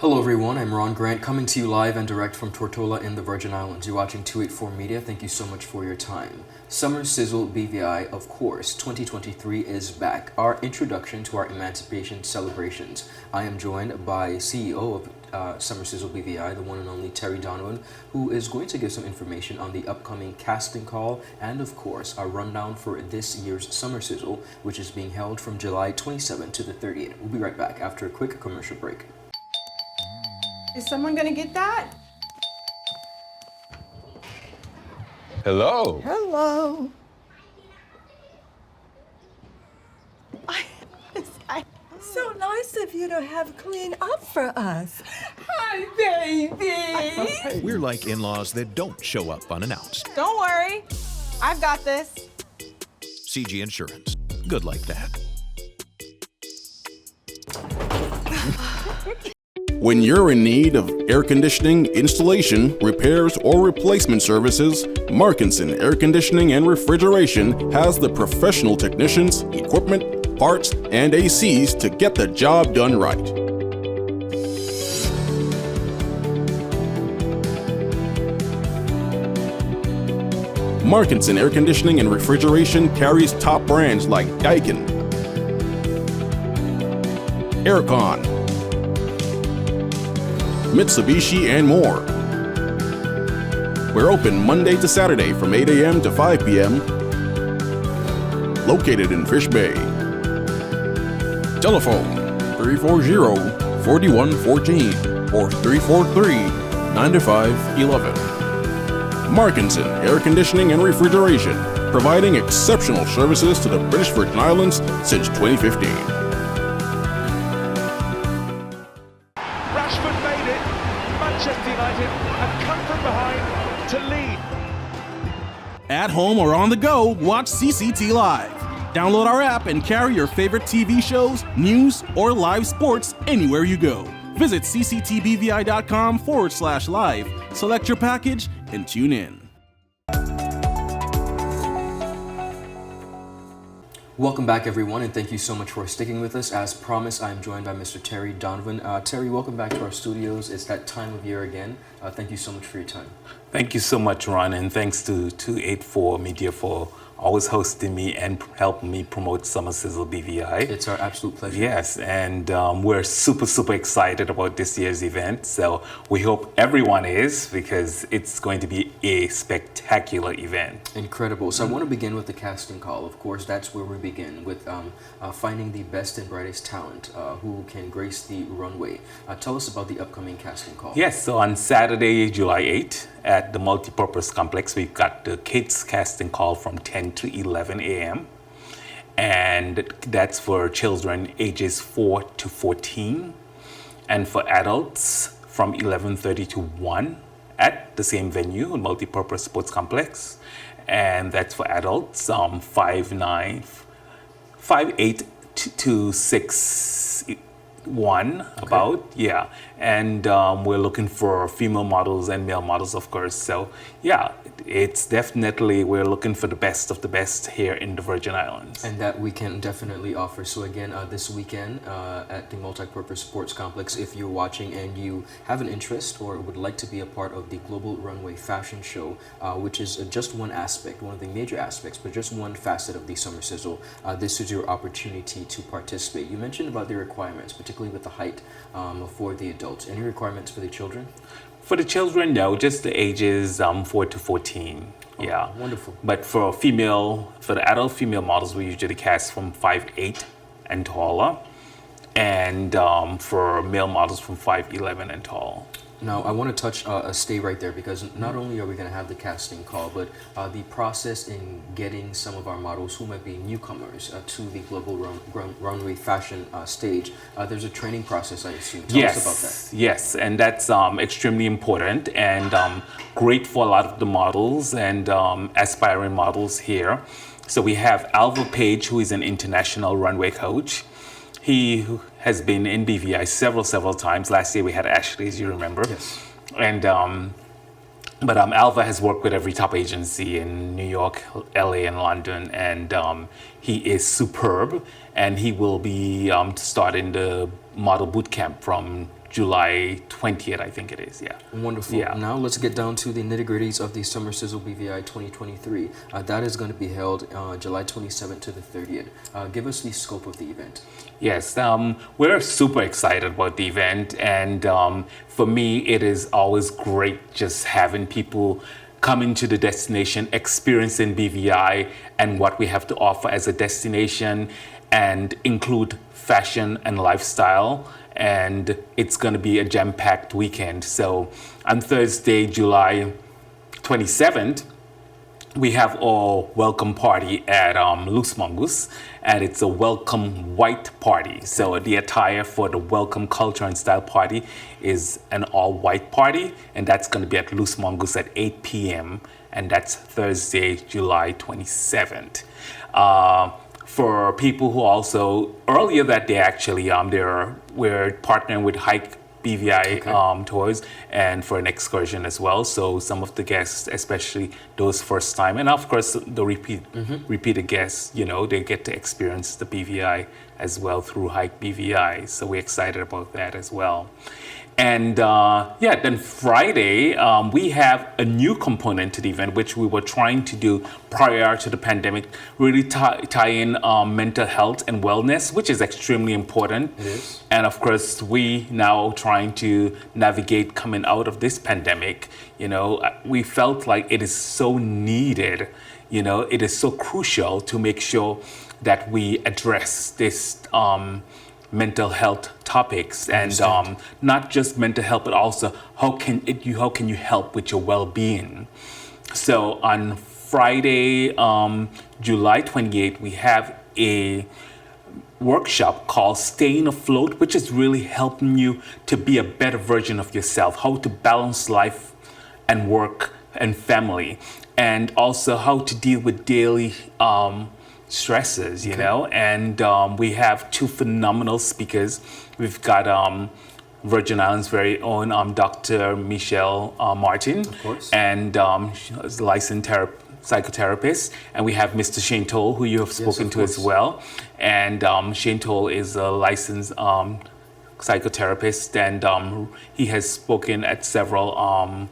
Hello everyone, I'm Ron Grant coming to you live and direct from Tortola in the Virgin Islands. You're watching 284 Media. Thank you so much for your time. Summer Sizzle BVI, of course, 2023 is back. Our introduction to our emancipation celebrations. I am joined by CEO of Summer Sizzle BVI, the one and only Terry Donovan, who is going to give some information on the upcoming casting call and, of course, a rundown for this year's Summer Sizzle, which is being held from July 27th to the 30th. We'll be right back after a quick commercial break. Is someone gonna get that? Hello. Hello. So nice of you to have cleaned up for us. Hi, baby. We're like in-laws that don't show up unannounced. Don't worry, I've got this. CG Insurance. Good like that. When you're in need of air conditioning, installation, repairs, or replacement services, Markinson Air Conditioning and Refrigeration has the professional technicians, equipment, parts, and ACs to get the job done right. Markinson Air Conditioning and Refrigeration carries top brands like Daikin, Aircon, Mitsubishi, and more. We're open Monday to Saturday from 8 a.m. to 5 p.m. Located in Fish Bay. Telephone 340-4114 or 343-9511. Markinson Air Conditioning and Refrigeration, providing exceptional services to the British Virgin Islands since 2015. Manchester United have come from behind to lead. At home or on the go, watch CCT Live. Download our app and carry your favorite TV shows, news, or live sports anywhere you go. Visit cctbvi.com/live, select your package, and tune in. Welcome back, everyone, and thank you so much for sticking with us. As promised, I am joined by Mr. Terry Donovan. Terry, welcome back to our studios. It's that time of year again. Thank you so much for your time. Thank you so much, Ron, and thanks to 284 Media for always hosting me and helping me promote Summer Sizzle BVI. It's our absolute pleasure. Yes, and we're super excited about this year's event. So we hope everyone is, because it's going to be a spectacular event. Incredible. So I want to begin with the casting call. Of course, that's where we begin with finding the best and brightest talent who can grace the runway. Tell us about the upcoming casting call. Yes, so on Saturday, July 8th, at the Multipurpose Complex, we've got the kids casting call from 10 to 11 a.m. And that's for children ages 4 to 14. And for adults from 11:30 to 1 at the same venue, Multipurpose Sports Complex. And that's for adults 5'8" to 6'1", okay. about, yeah. And we're looking for female models and male models, of course. So yeah, it's definitely, we're looking for the best of the best here in the Virgin Islands. And that we can definitely offer. So again, this weekend at the Multipurpose Sports Complex, if you're watching and you have an interest or would like to be a part of the Global Runway Fashion Show, which is just one aspect, one of the major aspects, but just one facet of the Summer Sizzle, this is your opportunity to participate. You mentioned about the requirements, particularly with the height for the adults. Any requirements for the children? For the children, no, just the ages 4 to 14. Oh, yeah. Wonderful. But for the adult female models, we usually cast from 5'8" and taller. And for male models from 5'11" and tall. Now, I want to touch, stay right there, because not only are we going to have the casting call, but the process in getting some of our models who might be newcomers to the global runway fashion stage, there's a training process, I assume. Tell us about that. Yes, and that's extremely important and great for a lot of the models and aspiring models here. So we have Alva Page, who is an international runway coach. He has been in BVI several times. Last year we had Ashley, as you remember. Yes. And but Alva has worked with every top agency in New York, LA, and London, and he is superb. And he will be starting the model boot camp from July 20th, I think it is, yeah. Wonderful. Yeah. Now let's get down to the nitty-gritties of the Summer Sizzle BVI 2023. That is going to be held July 27th to the 30th. Give us the scope of the event. Yes, we're super excited about the event, and for me, it is always great just having people come into the destination, experiencing BVI and what we have to offer as a destination, and include fashion and lifestyle. And it's going to be a jam-packed weekend. So on Thursday, July 27th, we have our welcome party at Loose Mongoose, and it's a welcome white party. So the attire for the welcome culture and style party is an all-white party, and that's going to be at Loose Mongoose at 8 p.m., and that's Thursday, July 27th. For people who also, earlier that day actually, we're partnering with Hike BVI tours and for an excursion as well. So some of the guests, especially those first time, and of course the repeated guests, they get to experience the BVI as well through Hike BVI. So we're excited about that as well. And then Friday, we have a new component to the event, which we were trying to do prior to the pandemic, really tie in mental health and wellness, which is extremely important. It is. And of course, we now trying to navigate coming out of this pandemic, we felt like it is so needed, it is so crucial to make sure that we address this mental health topics, and not just mental health, but also how can you help with your well-being. So on Friday, July 28th, we have a workshop called Staying Afloat, which is really helping you to be a better version of yourself, how to balance life and work and family, and also how to deal with daily stresses, and we have two phenomenal speakers. We've got Virgin Islands' very own Dr. Michelle Martin, of course, and she's a licensed psychotherapist, and we have Mr. Shane Toll, who you have spoken to as well, and Shane Toll is a licensed psychotherapist, and he has spoken at several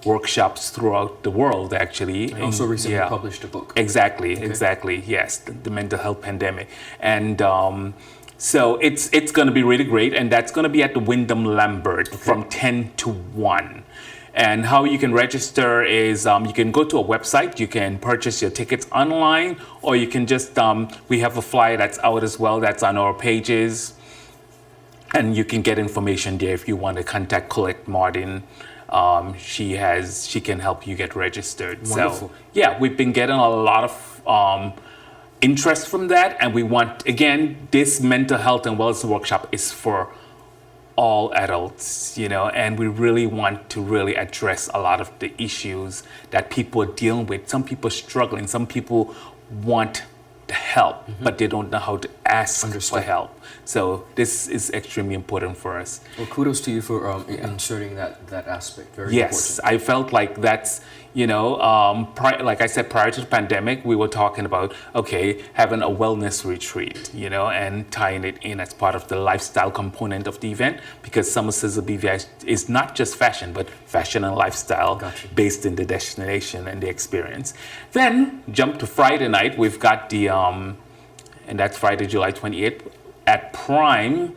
workshops throughout the world, actually. And also recently published a book. Exactly, yes, the mental health pandemic. And so it's going to be really great, and that's going to be at the Wyndham Lambert from 10 to 1. And how you can register is you can go to a website, you can purchase your tickets online, or you can just, we have a flyer that's out as well, that's on our pages, and you can get information there if you want to contact Colette Martin. She can help you get registered. Wonderful. So we've been getting a lot of interest from that, and we want, again, this mental health and wellness workshop is for all adults, and we really want to really address a lot of the issues that people are dealing with. Some people are struggling, some people want the help, but they don't know how to ask for help. So this is extremely important for us. Well, kudos to you for inserting that aspect. Very important. Yes, I felt like that's, like I said, prior to the pandemic, we were talking about, having a wellness retreat, and tying it in as part of the lifestyle component of the event, because Summer Sizzle BVI is not just fashion, but fashion and lifestyle based in the destination and the experience. Then jump to Friday night, we've got the, and that's Friday, July 28th, at Prime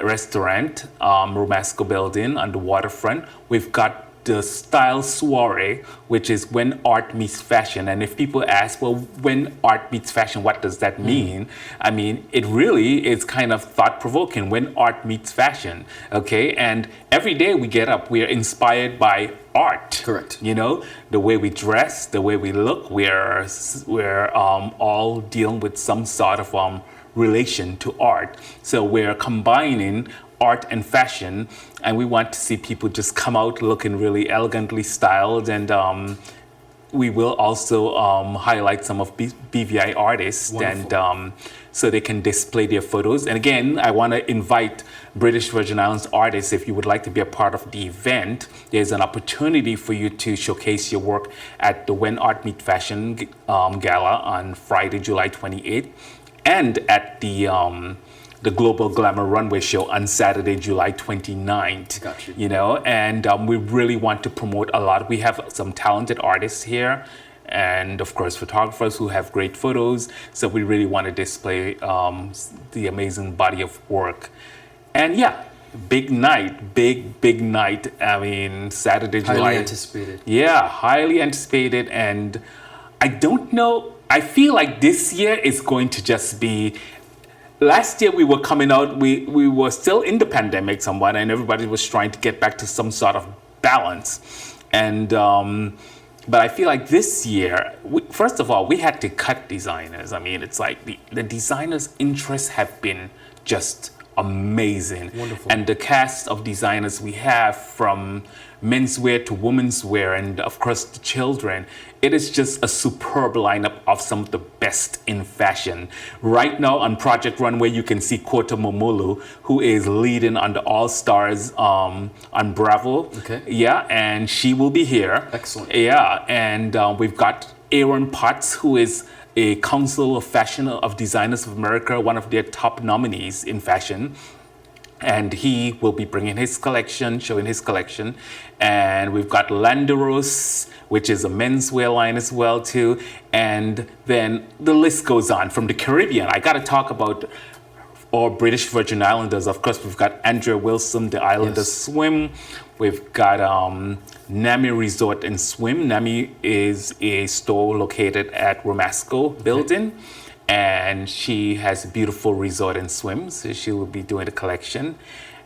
Restaurant, Romasco Building on the waterfront. We've got the Style Soiree, which is when art meets fashion. And if people ask, well, when art meets fashion, what does that mean? I mean, it really is kind of thought-provoking, when art meets fashion, And every day we get up, we are inspired by art. Correct. The way we dress, the way we look, we're all dealing with some sort of relation to art. So we're combining art and fashion, and we want to see people just come out looking really elegantly styled, and we will also highlight some of BVI artists. Wonderful. And so they can display their photos. And again, I want to invite British Virgin Islands artists, if you would like to be a part of the event, there's an opportunity for you to showcase your work at the When Art Meet Fashion Gala on Friday, July 28th, and at the the Global Glamour Runway Show on Saturday, July 29th. Got you. You know, and we really want to promote a lot. We have some talented artists here, and of course photographers who have great photos. So we really want to display the amazing body of work. And yeah, big night, big night. I mean, Saturday, July. Highly anticipated. Yeah, highly anticipated. And I don't know, I feel like this year is going to just be, last year we were coming out, we were still in the pandemic somewhat, and everybody was trying to get back to some sort of balance. And but I feel like this year, first of all, we had to cut designers. I mean, it's like the designers' interests have been just amazing. Wonderful. And the cast of designers we have, from menswear to women's wear, and of course the children, it is just a superb lineup of some of the best in fashion. Right now on Project Runway, you can see Kota Momolu, who is leading on the All Stars on Bravo. Okay. Yeah, and she will be here. Excellent. Yeah, and we've got Aaron Potts, who is a Council of Fashion of Designers of America, one of their top nominees in fashion. And he will be bringing his collection, showing his collection. And we've got Landeros, which is a menswear line as well too. And then the list goes on. From the Caribbean, I got to talk about our British Virgin Islanders. Of course, we've got Andrea Wilson, the Islanders Swim. We've got Nami Resort and Swim. Nami is a store located at Romasco building. And she has a beautiful resort and swim, so she will be doing the collection.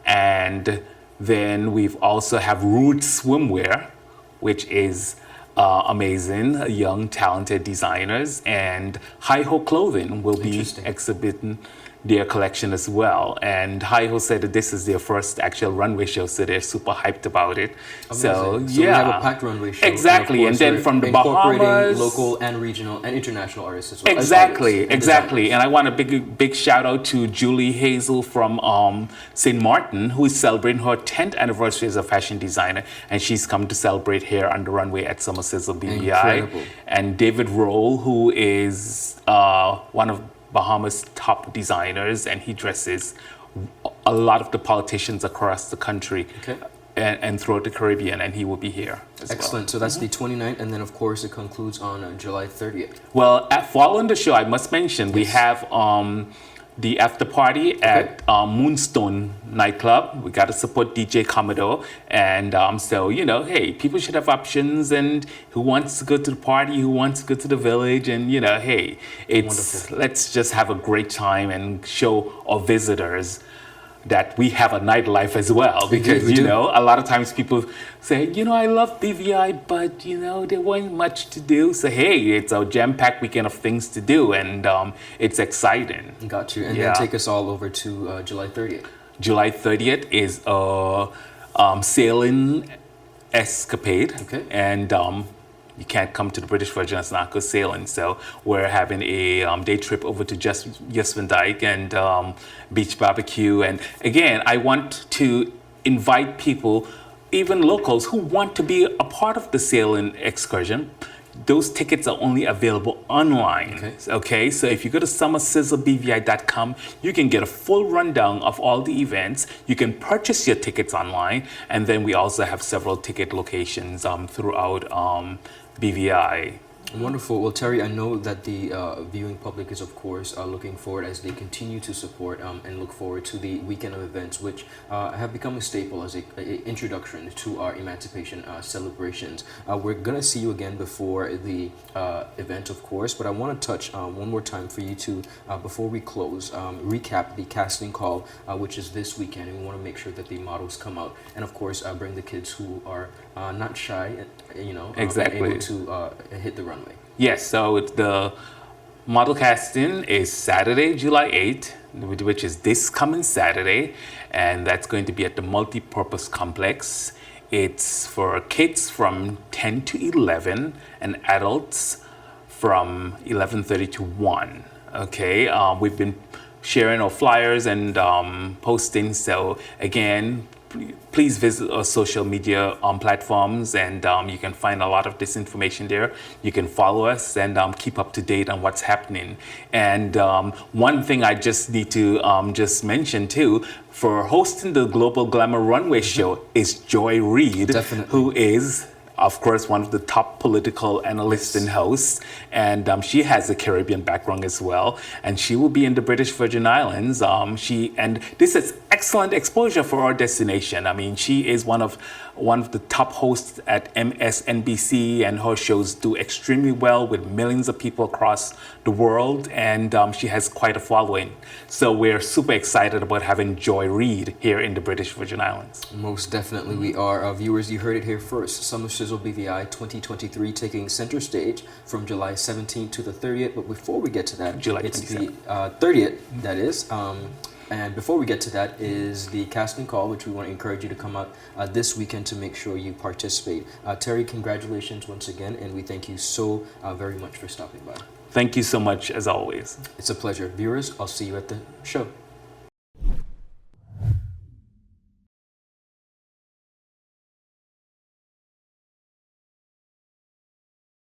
And then we've also have Root Swimwear, which is amazing, young, talented designers. And Hi-Ho Clothing will be exhibiting their collection as well. And Hi-Ho said that this is their first actual runway show, so they're super hyped about it. So we have a packed runway show. Exactly, and then from the Bahamas, local and regional and international artists as well. Exactly. And I want a big shout out to Julie Hazel from St. Martin, who is celebrating her 10th anniversary as a fashion designer, and she's come to celebrate here on the runway at Summer Sizzle BVI. Incredible. And David Roll, who is one of Bahamas' top designers, and he dresses a lot of the politicians across the country and throughout the Caribbean, and he will be here as Excellent. So that's the 29th, and then of course it concludes on July 30th. Well, following the show, I must mention we have the after party at Moonstone nightclub. We got to support DJ Commodore, and so you know, hey, people should have options. And who wants to go to the party, who wants to go to the village, and you know, hey, it's let's just have a great time and show our visitors that we have a nightlife as well, because we you do. know, a lot of times people say, you know, I love BVI, but you know, there wasn't much to do. So hey, it's a jam-packed weekend of things to do, and it's exciting. Got you. And then take us all over to July 30th. July 30th is a sailing escapade, and you can't come to the British Virgin Islands not go sailing. So we're having a day trip over to Jesvin Dyke and beach barbecue. And again, I want to invite people, even locals, who want to be a part of the sailing excursion. Those tickets are only available online. Okay, so if you go to summersizzlebvi.com, you can get a full rundown of all the events. You can purchase your tickets online, and then we also have several ticket locations throughout BVI. Wonderful. Well, Terry, I know that the viewing public is, of course, looking forward as they continue to support and look forward to the weekend of events, which have become a staple as an introduction to our emancipation celebrations. We're going to see you again before the event, of course, but I want to touch one more time for you to, before we close, recap the casting call, which is this weekend. And we want to make sure that the models come out and, of course, bring the kids who are not shy, you know, able to hit the runway. Yes, so the model casting is Saturday, July 8th, which is this coming Saturday, and that's going to be at the Multipurpose Complex. It's for kids from 10 to 11 and adults from 11:30 to 1. Okay, we've been sharing our flyers and posting, so again, please visit our social media platforms, and you can find a lot of this information there. You can follow us and keep up to date on what's happening. And one thing I just need to just mention too, for hosting the Global Glamour Runway show is Joy Reid, Definitely. who is, of course, one of the top political analysts and hosts, and she has a Caribbean background as well, and she will be in the British Virgin Islands. And this is excellent exposure for our destination. I mean, she is one of the top hosts at MSNBC, and her shows do extremely well with millions of people across the world, and she has quite a following. So we're super excited about having Joy Reid here in the British Virgin Islands. Most definitely we are. Viewers, you heard it here first. Summer Sizzle BVI 2023 taking center stage from July 17th to the 30th. But before we get to that, July it's 27th. the 30th, that is. And before we get to that is the casting call, which we want to encourage you to come out this weekend to make sure you participate. Terry, congratulations once again, and we thank you so very much for stopping by. Thank you so much, as always. It's a pleasure. Viewers, I'll see you at the show.